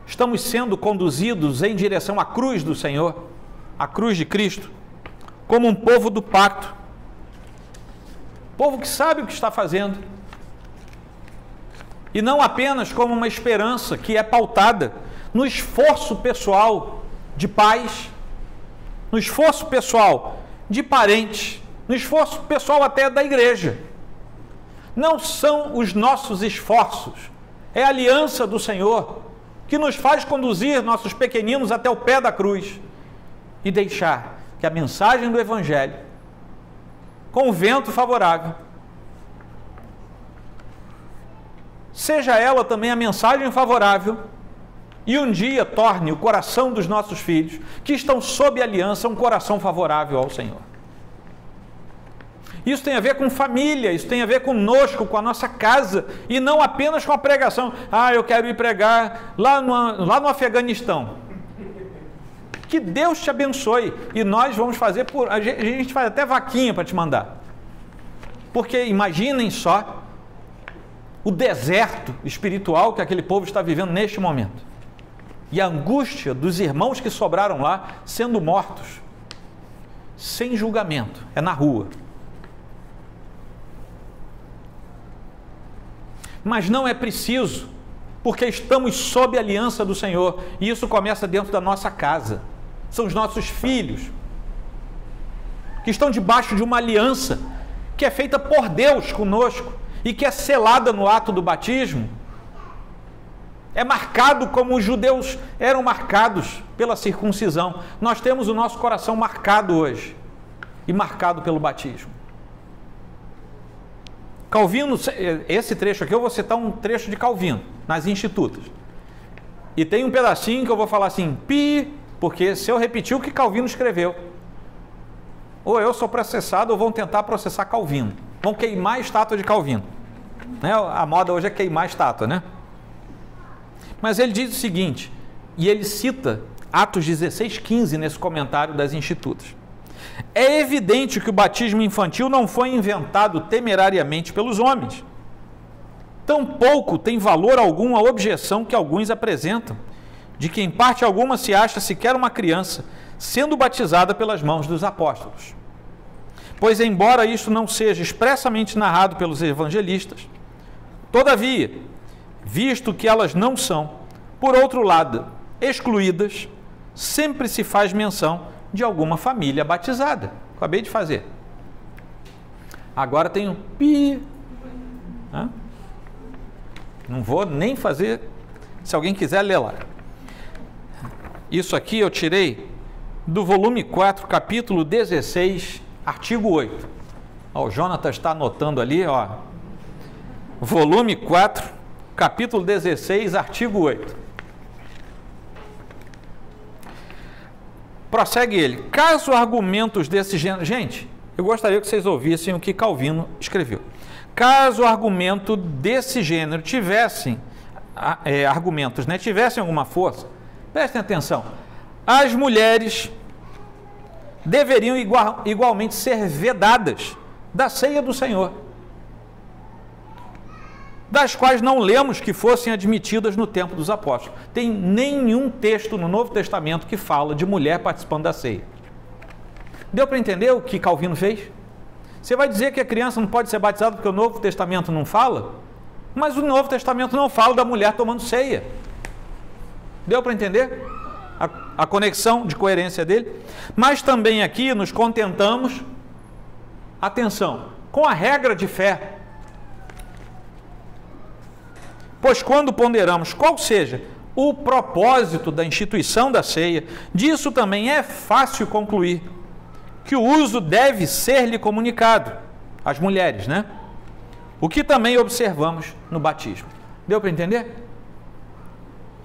estamos sendo conduzidos em direção à cruz do Senhor, à cruz de Cristo, como um povo do pacto, povo que sabe o que está fazendo, e não apenas como uma esperança que é pautada no esforço pessoal de pais, no esforço pessoal de parentes, no esforço pessoal até da igreja. Não são os nossos esforços, é a aliança do Senhor que nos faz conduzir nossos pequeninos até o pé da cruz e deixar que a mensagem do Evangelho, com o vento favorável, seja ela também a mensagem favorável e um dia torne o coração dos nossos filhos, que estão sob aliança, um coração favorável ao Senhor. Isso tem a ver com família, isso tem a ver conosco, com a nossa casa, e não apenas com a pregação. Ah, eu quero ir pregar lá no Afeganistão. Que Deus te abençoe, e nós vamos fazer, a gente faz até vaquinha para te mandar. Porque imaginem só o deserto espiritual que aquele povo está vivendo neste momento. E a angústia dos irmãos que sobraram lá sendo mortos, sem julgamento, é na rua. Mas não é preciso, porque estamos sob a aliança do Senhor, e isso começa dentro da nossa casa. São os nossos filhos, que estão debaixo de uma aliança, que é feita por Deus conosco, e que é selada no ato do batismo. É marcado como os judeus eram marcados pela circuncisão. Nós temos o nosso coração marcado hoje, e marcado pelo batismo. Calvino, esse trecho aqui eu vou citar um trecho de Calvino, nas Institutas. E tem um pedacinho que eu vou falar assim, porque se eu repetir o que Calvino escreveu, ou eu sou processado ou vão tentar processar Calvino. Vão queimar a estátua de Calvino. Né? A moda hoje é queimar a estátua, né? Mas ele diz o seguinte, e ele cita Atos 16:15 nesse comentário das Institutas. É evidente que o batismo infantil não foi inventado temerariamente pelos homens. Tampouco tem valor algum a objeção que alguns apresentam, de que em parte alguma se acha sequer uma criança sendo batizada pelas mãos dos apóstolos. Pois, embora isto não seja expressamente narrado pelos evangelistas, todavia, visto que elas não são, por outro lado, excluídas, sempre se faz menção de alguma família batizada. Acabei de fazer. Agora tem um pi. Não vou nem fazer, se alguém quiser ler lá. Isso aqui eu tirei do volume 4, capítulo 16, artigo 8. Ó, o Jonatas está anotando ali, ó. Volume 4, capítulo 16, artigo 8. Prossegue ele. Caso argumentos desse gênero... Gente, eu gostaria que vocês ouvissem o que Calvino escreveu. Caso argumento desse gênero tivessem argumentos, né, tivessem alguma força, prestem atenção, as mulheres deveriam igualmente ser vedadas da ceia do Senhor, das quais não lemos que fossem admitidas no tempo dos apóstolos. Tem nenhum texto no Novo Testamento que fala de mulher participando da ceia. Deu para entender o que Calvino fez? Você vai dizer que a criança não pode ser batizada porque o Novo Testamento não fala? Mas o Novo Testamento não fala da mulher tomando ceia. Deu para entender a conexão de coerência dele? Mas também aqui nos contentamos, atenção, com a regra de fé. Pois quando ponderamos qual seja o propósito da instituição da ceia, disso também é fácil concluir que o uso deve ser-lhe comunicado às mulheres, né? O que também observamos no batismo. Deu para entender?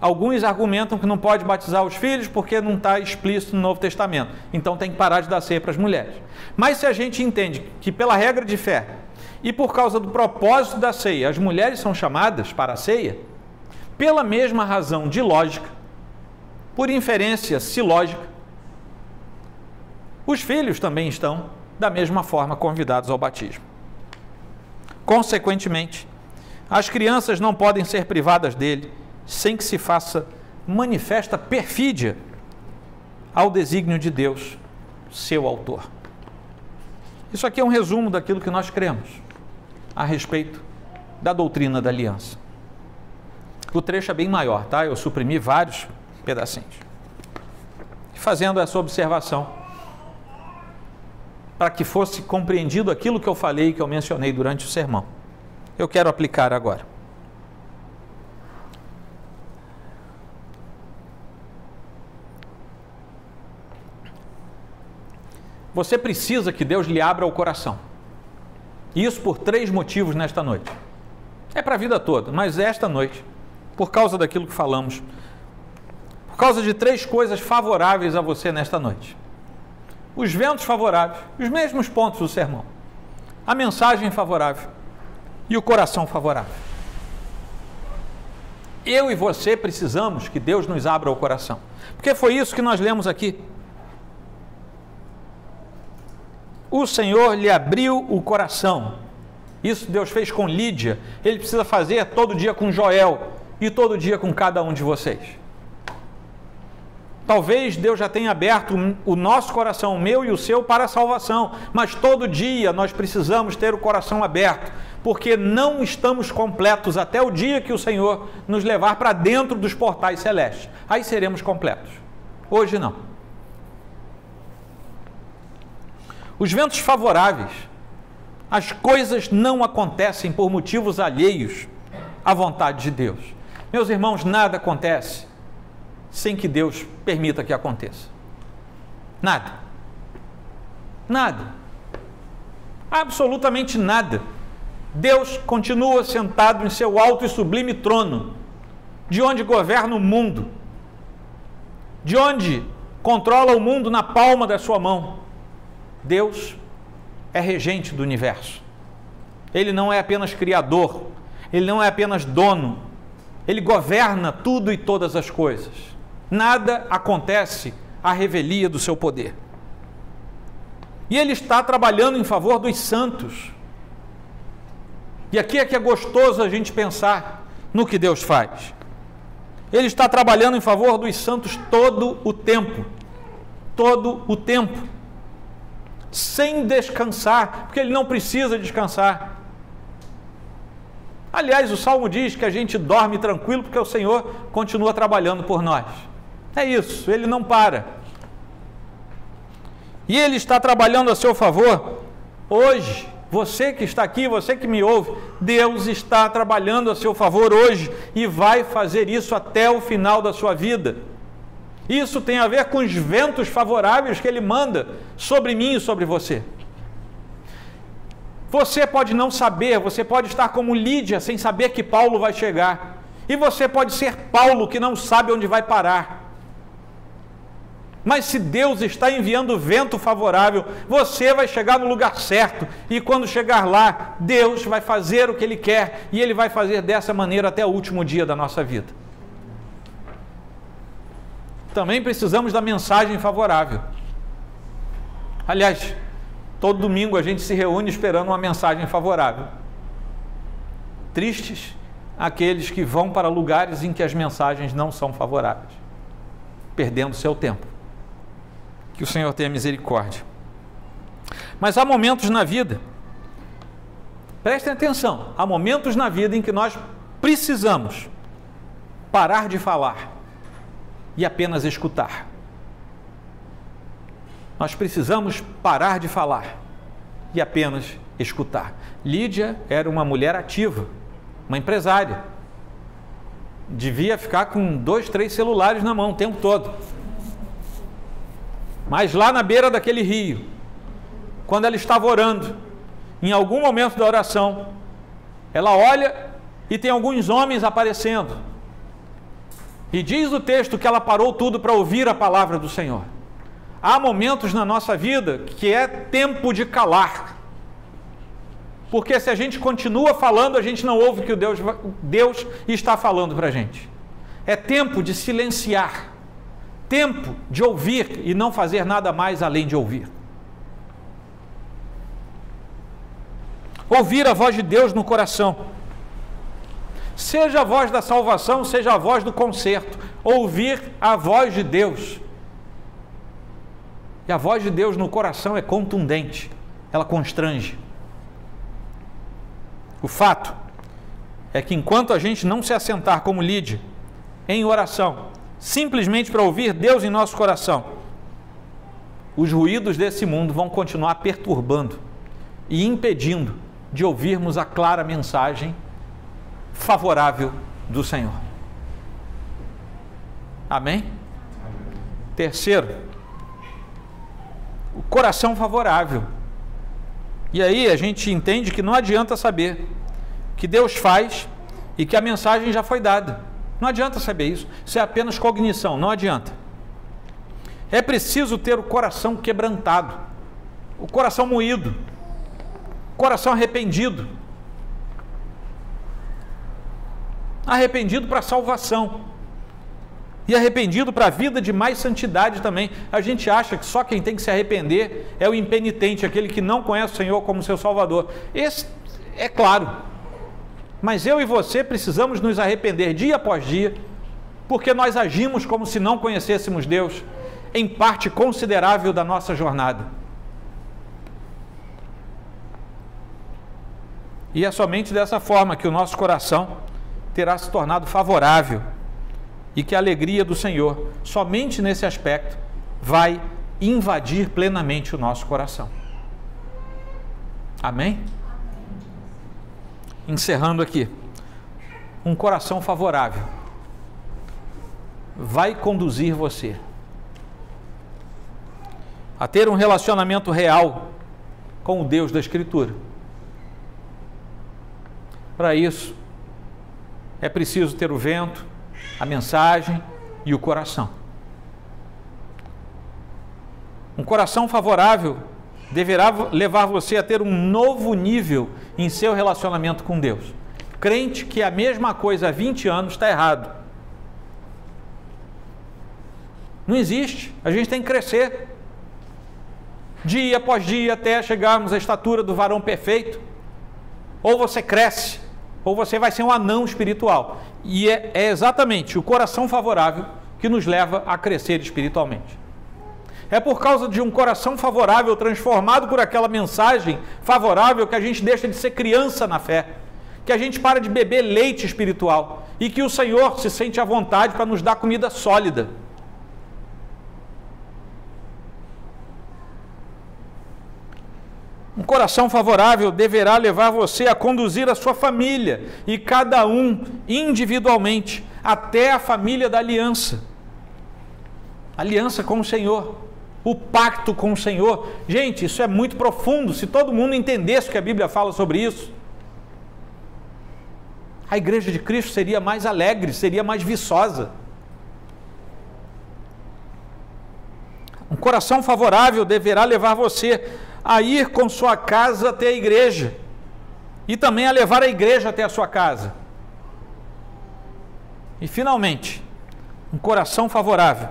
Alguns argumentam que não pode batizar os filhos porque não está explícito no Novo Testamento. Então tem que parar de dar ceia para as mulheres. Mas se a gente entende que pela regra de fé e por causa do propósito da ceia, as mulheres são chamadas para a ceia, pela mesma razão de lógica, por inferência silógica, os filhos também estão, da mesma forma, convidados ao batismo. Consequentemente, as crianças não podem ser privadas dele sem que se faça manifesta perfídia ao desígnio de Deus, seu autor. Isso aqui é um resumo daquilo que nós cremos a respeito da doutrina da aliança. O trecho é bem maior, tá? Eu suprimi vários pedacinhos. Fazendo essa observação, para que fosse compreendido aquilo que eu falei, que eu mencionei durante o sermão. Eu quero aplicar agora. Você precisa que Deus lhe abra o coração. Isso por 3 motivos nesta noite. É para a vida toda, mas esta noite, por causa daquilo que falamos, por causa de 3 coisas favoráveis a você nesta noite. Os ventos favoráveis, os mesmos pontos do sermão. A mensagem favorável e o coração favorável. Eu e você precisamos que Deus nos abra o coração. Porque foi isso que nós lemos aqui. O Senhor lhe abriu o coração. Isso Deus fez com Lídia. Ele precisa fazer todo dia com Joel e todo dia com cada um de vocês. Talvez Deus já tenha aberto o nosso coração, o meu e o seu, para a salvação. Mas todo dia nós precisamos ter o coração aberto, porque não estamos completos até o dia que o Senhor nos levar para dentro dos portais celestes. Aí seremos completos. Hoje não. Os ventos favoráveis, as coisas não acontecem por motivos alheios à vontade de Deus. Meus irmãos, nada acontece sem que Deus permita que aconteça. Nada. Nada. Absolutamente nada. Deus continua sentado em seu alto e sublime trono, de onde governa o mundo, de onde controla o mundo na palma da sua mão. Deus é regente do universo. Ele não é apenas criador, ele não é apenas dono, ele governa tudo e todas as coisas. Nada acontece à revelia do seu poder. E ele está trabalhando em favor dos santos. E aqui é que é gostoso a gente pensar no que Deus faz. Ele está trabalhando em favor dos santos todo o tempo. Todo o tempo. Sem descansar, porque ele não precisa descansar. Aliás, o Salmo diz que a gente dorme tranquilo porque o Senhor continua trabalhando por nós. É isso, ele não para. E ele está trabalhando a seu favor hoje. Você que está aqui, você que me ouve, Deus está trabalhando a seu favor hoje e vai fazer isso até o final da sua vida. Isso tem a ver com os ventos favoráveis que ele manda sobre mim e sobre você. Você pode não saber, você pode estar como Lídia sem saber que Paulo vai chegar. E você pode ser Paulo que não sabe onde vai parar. Mas se Deus está enviando vento favorável, você vai chegar no lugar certo. E quando chegar lá, Deus vai fazer o que Ele quer. E Ele vai fazer dessa maneira até o último dia da nossa vida. Também precisamos da mensagem favorável. Aliás, todo domingo a gente se reúne esperando uma mensagem favorável. Tristes aqueles que vão para lugares em que as mensagens não são favoráveis, perdendo seu tempo. Que o Senhor tenha misericórdia. Mas há momentos na vida, prestem atenção, há momentos na vida em que nós precisamos parar de falar e apenas escutar. Nós precisamos parar de falar e apenas escutar. Lídia era uma mulher ativa, uma empresária. Devia ficar com 2, 3 celulares na mão o tempo todo. Mas lá na beira daquele rio, quando ela estava orando, em algum momento da oração, Ela olha e tem alguns homens aparecendo. E diz o texto que ela parou tudo para ouvir a palavra do Senhor. Há momentos na nossa vida que é tempo de calar. Porque se a gente continua falando, a gente não ouve o que Deus está falando para a gente. É tempo de silenciar. Tempo de ouvir e não fazer nada mais além de ouvir. Ouvir a voz de Deus no coração. Seja a voz da salvação, seja a voz do conserto. Ouvir a voz de Deus. E a voz de Deus no coração é contundente. Ela constrange. O fato é que enquanto a gente não se assentar como Lídia, em oração, simplesmente para ouvir Deus em nosso coração, os ruídos desse mundo vão continuar perturbando e impedindo de ouvirmos a clara mensagem favorável do Senhor. Amém? Terceiro, o coração favorável. E aí a gente entende que não adianta saber que Deus faz e que a mensagem já foi dada. Não adianta saber isso. Isso é apenas cognição, não adianta. É preciso ter o coração quebrantado, o coração moído, o coração arrependido. Arrependido para a salvação. E arrependido para a vida de mais santidade também. A gente acha que só quem tem que se arrepender é o impenitente, aquele que não conhece o Senhor como seu Salvador. Esse é claro. Mas eu e você precisamos nos arrepender dia após dia, porque nós agimos como se não conhecêssemos Deus em parte considerável da nossa jornada. E é somente dessa forma que o nosso coração terá se tornado favorável e que a alegria do Senhor, somente nesse aspecto, vai invadir plenamente o nosso coração. Amém? Encerrando aqui, um coração favorável vai conduzir você a ter um relacionamento real com o Deus da Escritura. Para isso, é preciso ter o vento, a mensagem e o coração. Um coração favorável deverá levar você a ter um novo nível em seu relacionamento com Deus. Crente que é a mesma coisa há 20 anos está errado. Não existe. A gente tem que crescer. Dia após dia até chegarmos à estatura do varão perfeito. Ou você cresce, ou você vai ser um anão espiritual. E é exatamente o coração favorável que nos leva a crescer espiritualmente. É por causa de um coração favorável, transformado por aquela mensagem favorável, que a gente deixa de ser criança na fé, que a gente para de beber leite espiritual e que o Senhor se sente à vontade para nos dar comida sólida. Um coração favorável deverá levar você a conduzir a sua família, e cada um individualmente, até a família da aliança. Aliança com o Senhor, o pacto com o Senhor. Gente, isso é muito profundo. Se todo mundo entendesse o que a Bíblia fala sobre isso, a igreja de Cristo seria mais alegre, seria mais viçosa. Um coração favorável deverá levar você a ir com sua casa até a igreja e também a levar a igreja até a sua casa. E finalmente, um coração favorável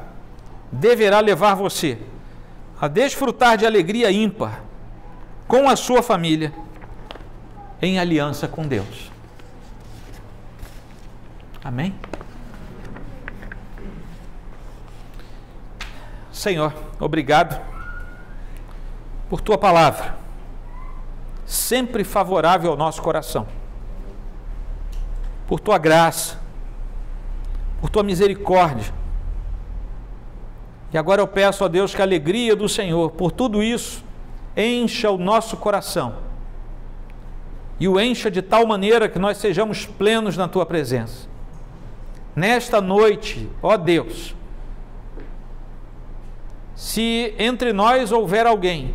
deverá levar você a desfrutar de alegria ímpar com a sua família em aliança com Deus. Amém? Senhor, obrigado por Tua palavra, sempre favorável ao nosso coração, por Tua graça, por Tua misericórdia. E agora eu peço a Deus que a alegria do Senhor, por tudo isso, encha o nosso coração e o encha de tal maneira que nós sejamos plenos na Tua presença. Nesta noite, ó Deus, se entre nós houver alguém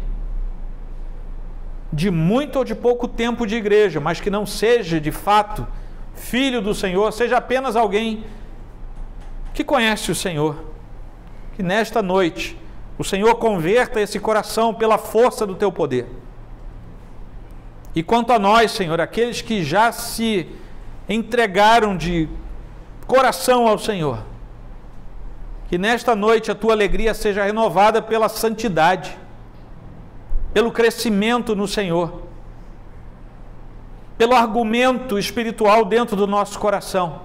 de muito ou de pouco tempo de igreja, mas que não seja de fato filho do Senhor, seja apenas alguém que conhece o Senhor, que nesta noite o Senhor converta esse coração pela força do teu poder. E quanto a nós, Senhor, aqueles que já se entregaram de coração ao Senhor, que nesta noite a tua alegria seja renovada pela santidade, pelo crescimento no Senhor, pelo argumento espiritual dentro do nosso coração.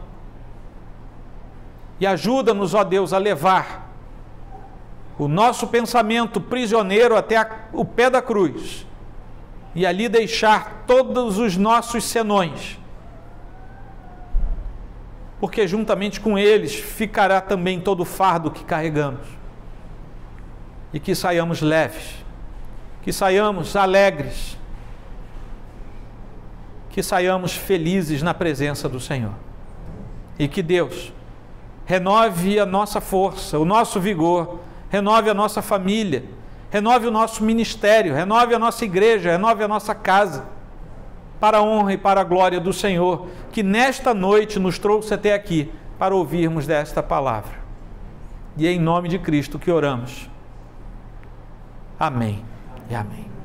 E ajuda-nos, ó Deus, a levar o nosso pensamento prisioneiro até o pé da cruz e ali deixar todos os nossos senões, porque juntamente com eles ficará também todo o fardo que carregamos, e que saiamos leves, que saiamos alegres, que saiamos felizes na presença do Senhor, e que Deus renove a nossa força, o nosso vigor, renove a nossa família, renove o nosso ministério, renove a nossa igreja, renove a nossa casa, para a honra e para a glória do Senhor, que nesta noite nos trouxe até aqui para ouvirmos desta palavra. E é em nome de Cristo que oramos. Amém e amém.